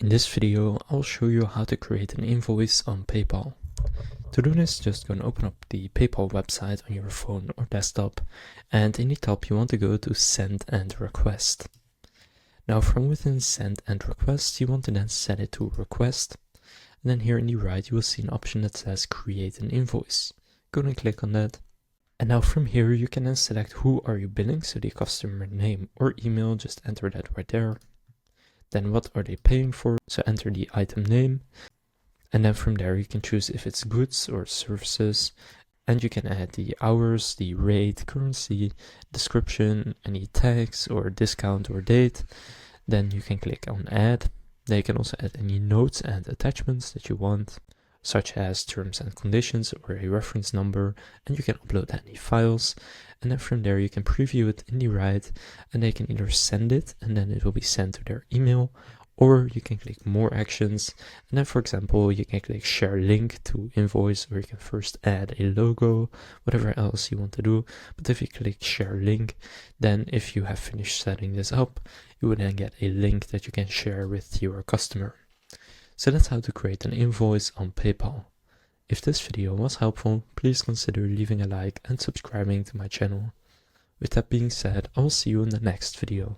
In this video, I'll show you how to create an invoice on PayPal. To do this, just go and open up the PayPal website on your phone or desktop, and in the top you want to go to Send and Request. Now from within Send and Request, you want to then set it to Request, and then here in the right you will see an option that says Create an Invoice. Go and click on that. And now from here you can then select who are you billing, so the customer name or email, just enter that right there. Then what are they paying for, so enter the item name, and then from there you can choose if it's goods or services, and you can add the hours, the rate, currency, description, any tags or discount or date. Then you can click on add. Then you can also add any notes and attachments that you want, such as terms and conditions or a reference number, and you can upload any files. And then from there you can preview it in the right, and they can either send it and then it will be sent to their email, or you can click more actions, and then for example you can click share link to invoice, or you can first add a logo, whatever else you want to do. But if you click share link, then if you have finished setting this up, you will then get a link that you can share with your customer. So that's how to create an invoice on PayPal. If this video was helpful, please consider leaving a like and subscribing to my channel. With that being said, I will see you in the next video.